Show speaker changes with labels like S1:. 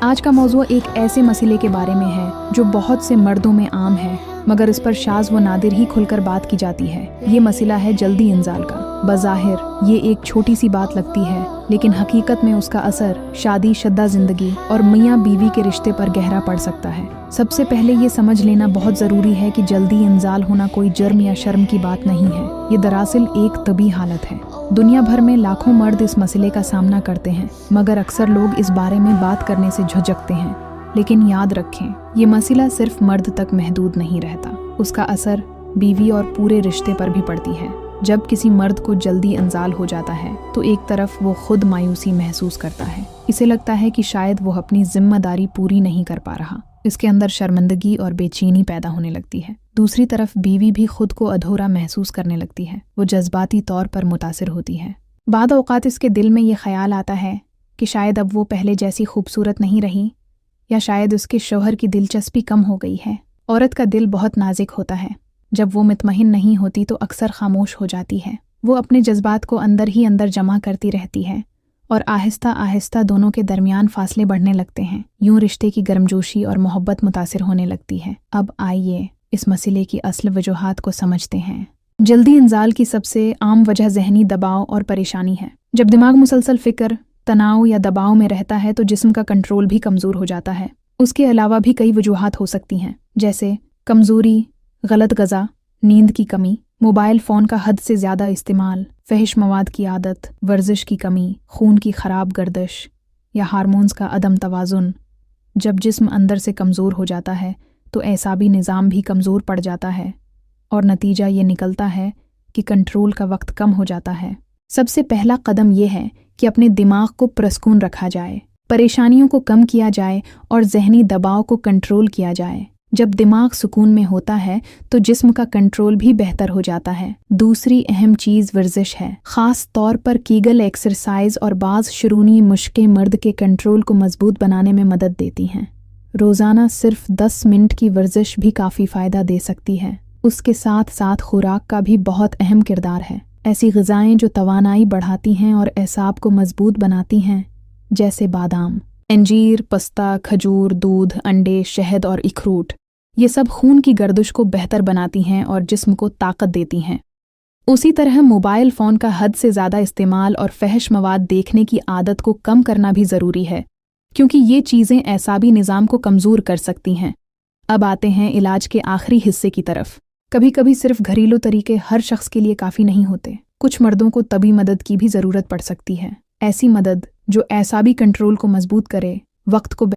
S1: آج کا موضوع ایک ایسے مسئلے کے بارے میں ہے جو بہت سے مردوں میں عام ہے، مگر اس پر شاذ و نادر ہی کھل کر بات کی جاتی ہے۔ یہ مسئلہ ہے جلدی انزال کا۔ بظاہر یہ ایک چھوٹی سی بات لگتی ہے، لیکن حقیقت میں اس کا اثر شادی شدہ زندگی اور میاں بیوی کے رشتے پر گہرا پڑ سکتا ہے۔ سب سے پہلے یہ سمجھ لینا بہت ضروری ہے کہ جلدی انزال ہونا کوئی جرم یا شرم کی بات نہیں ہے، یہ دراصل ایک طبی حالت ہے۔ دنیا بھر میں لاکھوں مرد اس مسئلے کا سامنا کرتے ہیں، مگر اکثر لوگ اس بارے میں بات کرنے سے جھجکتے ہیں۔ لیکن یاد رکھیں، یہ مسئلہ صرف مرد تک محدود نہیں رہتا، اس کا اثر بیوی اور پورے رشتے پر بھی پڑتی ہے۔ جب کسی مرد کو جلدی انزال ہو جاتا ہے تو ایک طرف وہ خود مایوسی محسوس کرتا ہے، اسے لگتا ہے کہ شاید وہ اپنی ذمہ داری پوری نہیں کر پا رہا، اس کے اندر شرمندگی اور بے چینی پیدا ہونے لگتی ہے۔ دوسری طرف بیوی بھی خود کو ادھورا محسوس کرنے لگتی ہے، وہ جذباتی طور پر متاثر ہوتی ہے۔ بعض اوقات اس کے دل میں یہ خیال آتا ہے کہ شاید اب وہ پہلے جیسی خوبصورت نہیں رہی، یا شاید اس کے شوہر کی دلچسپی کم ہو گئی ہے۔ عورت کا دل بہت نازک ہوتا ہے، جب وہ مطمئن نہیں ہوتی تو اکثر خاموش ہو جاتی ہے۔ وہ اپنے جذبات کو اندر ہی اندر جمع کرتی رہتی ہے، اور آہستہ آہستہ دونوں کے درمیان فاصلے بڑھنے لگتے ہیں۔ یوں رشتے کی گرمجوشی اور محبت متاثر ہونے لگتی ہے۔ اب آئیے اس مسئلے کی اصل وجوہات کو سمجھتے ہیں۔ جلدی انزال کی سب سے عام وجہ ذہنی دباؤ اور پریشانی ہے۔ جب دماغ مسلسل فکر، تناؤ یا دباؤ میں رہتا ہے تو جسم کا کنٹرول بھی کمزور ہو جاتا ہے۔ اس کے علاوہ بھی کئی وجوہات ہو سکتی ہیں، جیسے کمزوری، غلط غذا، نیند کی کمی، موبائل فون کا حد سے زیادہ استعمال، فحش مواد کی عادت، ورزش کی کمی، خون کی خراب گردش یا ہارمونز کا عدم توازن۔ جب جسم اندر سے کمزور ہو جاتا ہے تو اعصابی نظام بھی کمزور پڑ جاتا ہے، اور نتیجہ یہ نکلتا ہے کہ کنٹرول کا وقت کم ہو جاتا ہے۔ سب سے پہلا قدم یہ ہے کہ اپنے دماغ کو پرسکون رکھا جائے، پریشانیوں کو کم کیا جائے اور ذہنی دباؤ کو کنٹرول کیا جائے۔ جب دماغ سکون میں ہوتا ہے تو جسم کا کنٹرول بھی بہتر ہو جاتا ہے۔ دوسری اہم چیز ورزش ہے، خاص طور پر کیگل ایکسرسائز اور بعض شرونی مشقیں مرد کے کنٹرول کو مضبوط بنانے میں مدد دیتی ہیں۔ روزانہ صرف 10 منٹ کی ورزش بھی کافی فائدہ دے سکتی ہے۔ اس کے ساتھ ساتھ خوراک کا بھی بہت اہم کردار ہے۔ ایسی غذائیں جو توانائی بڑھاتی ہیں اور اعصاب کو مضبوط بناتی ہیں، جیسے بادام، انجیر، پستہ، کھجور، دودھ، انڈے، شہد اور اخروٹ، یہ سب خون کی گردش کو بہتر بناتی ہیں اور جسم کو طاقت دیتی ہیں۔ اسی طرح موبائل فون کا حد سے زیادہ استعمال اور فحش مواد دیکھنے کی عادت کو کم کرنا بھی ضروری ہے، کیونکہ یہ چیزیں اعصابی نظام کو کمزور کر سکتی ہیں۔ اب آتے ہیں علاج کے آخری حصے کی طرف۔ کبھی کبھی صرف گھریلو طریقے ہر شخص کے لیے کافی نہیں ہوتے، کچھ مردوں کو طبی مدد کی بھی ضرورت پڑ سکتی ہے۔ ایسی مدد جو اعصابی کنٹرول کو مضبوط کرے، وقت کو